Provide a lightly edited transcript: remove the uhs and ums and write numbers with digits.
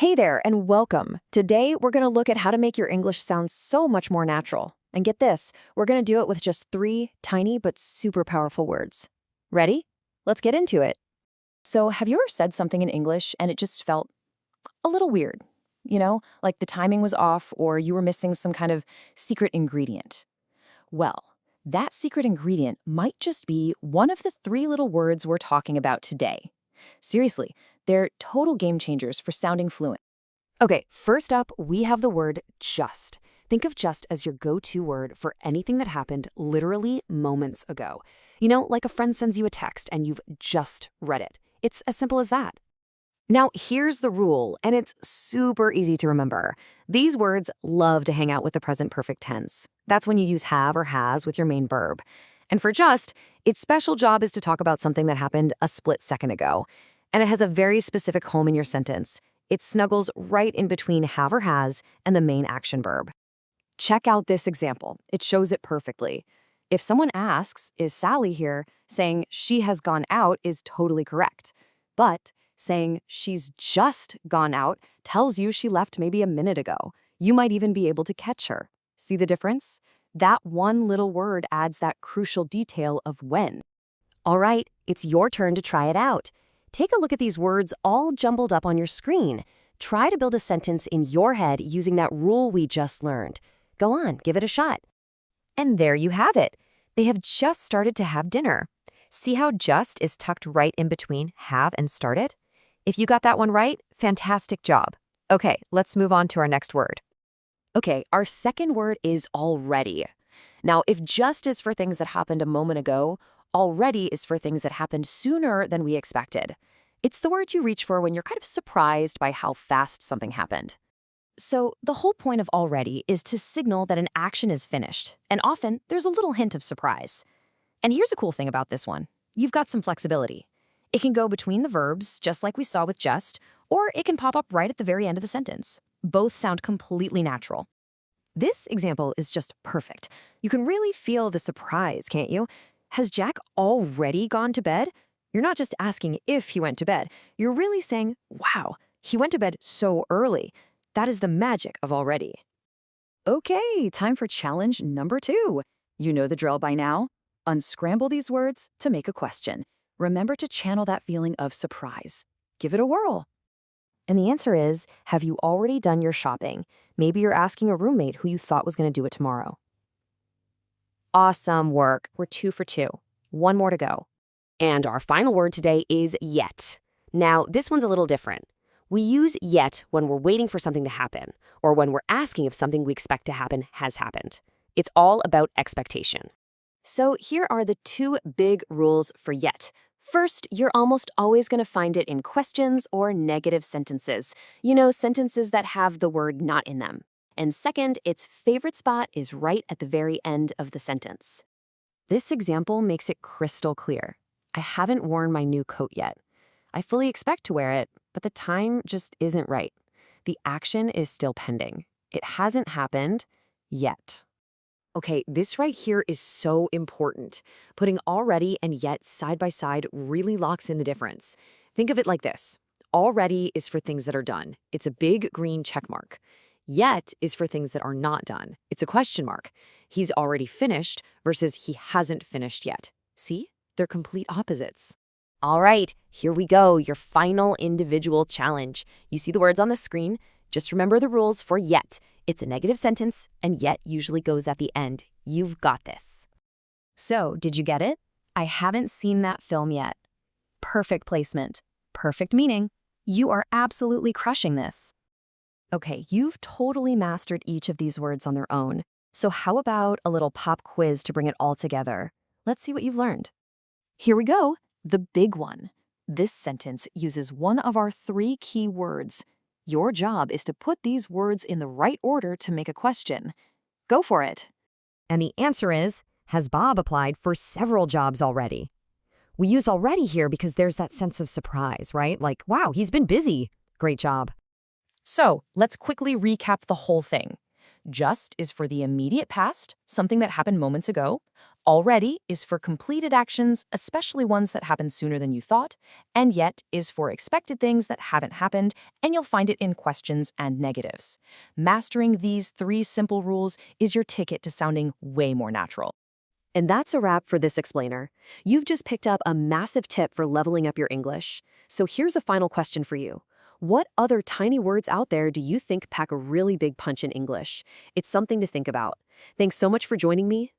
Hey there, and welcome. Today, we're going to look at how to make your English sound so much more natural. And get this, we're going to do it with just 3 tiny but super powerful words. Ready? Let's get into it. So, have you ever said something in English and it just felt a little weird? Like the timing was off or you were missing some kind of secret ingredient. Well, that secret ingredient might just be one of the 3 little words we're talking about today. Seriously, they're total game changers for sounding fluent. Okay, first up, we have the word just. Think of just as your go-to word for anything that happened literally moments ago. Like a friend sends you a text and you've just read it. It's as simple as that. Now, here's the rule, and it's super easy to remember. These words love to hang out with the present perfect tense. That's when you use have or has with your main verb. And for just, its special job is to talk about something that happened a split second ago. And it has a very specific home in your sentence. It snuggles right in between have or has and the main action verb. Check out this example. It shows it perfectly. If someone asks, is Sally here, saying she has gone out is totally correct. But saying she's just gone out tells you she left maybe a minute ago. You might even be able to catch her. See the difference? That one little word adds that crucial detail of when. All right, it's your turn to try it out. Take a look at these words all jumbled up on your screen. Try to build a sentence in your head using that rule we just learned. Go on, give it a shot. And there you have it. They have just started to have dinner. See how just is tucked right in between have and started? If you got that one right, fantastic job. Okay, let's move on to our next word. Okay, our second word is already. Now, if just is for things that happened a moment ago, already is for things that happened sooner than we expected. It's the word you reach for when you're kind of surprised by how fast something happened. So the whole point of already is to signal that an action is finished, and often there's a little hint of surprise. And here's a cool thing about this one. You've got some flexibility. It can go between the verbs, just like we saw with just, or it can pop up right at the very end of the sentence. Both sound completely natural. This example is just perfect. You can really feel the surprise, can't you? Has Jack already gone to bed? You're not just asking if he went to bed. You're really saying, wow, he went to bed so early. That is the magic of already. Okay, time for challenge number 2. You know the drill by now. Unscramble these words to make a question. Remember to channel that feeling of surprise. Give it a whirl. And the answer is, have you already done your shopping? Maybe you're asking a roommate who you thought was going to do it tomorrow. Awesome work. We're 2 for 2. One more to go. And our final word today is yet. Now, this one's a little different. We use yet when we're waiting for something to happen, or when we're asking if something we expect to happen has happened. It's all about expectation. So here are the 2 big rules for yet. First, you're almost always going to find it in questions or negative sentences. Sentences that have the word not in them. And second, its favorite spot is right at the very end of the sentence. This example makes it crystal clear. I haven't worn my new coat yet. I fully expect to wear it, but the time just isn't right. The action is still pending. It hasn't happened yet. Okay, this right here is so important. Putting already and yet side by side really locks in the difference. Think of it like this. Already is for things that are done. It's a big green check mark. Yet is for things that are not done. It's a question mark. He's already finished versus he hasn't finished yet. See? They're complete opposites. All right, here we go, your final individual challenge. You see the words on the screen. Just remember the rules for yet. It's a negative sentence, and yet usually goes at the end. You've got this. So, did you get it? I haven't seen that film yet. Perfect placement. Perfect meaning. You are absolutely crushing this. Okay, you've totally mastered each of these words on their own. So how about a little pop quiz to bring it all together? Let's see what you've learned. Here we go, the big one. This sentence uses one of our 3 key words. Your job is to put these words in the right order to make a question. Go for it. And the answer is, has Bob applied for several jobs already? We use already here because there's that sense of surprise, right? Like, wow, he's been busy. Great job. So let's quickly recap the whole thing. Just is for the immediate past, something that happened moments ago. Already is for completed actions, especially ones that happen sooner than you thought, and yet is for expected things that haven't happened, and you'll find it in questions and negatives. Mastering these 3 simple rules is your ticket to sounding way more natural. And that's a wrap for this explainer. You've just picked up a massive tip for leveling up your English. So here's a final question for you. What other tiny words out there do you think pack a really big punch in English? It's something to think about. Thanks so much for joining me.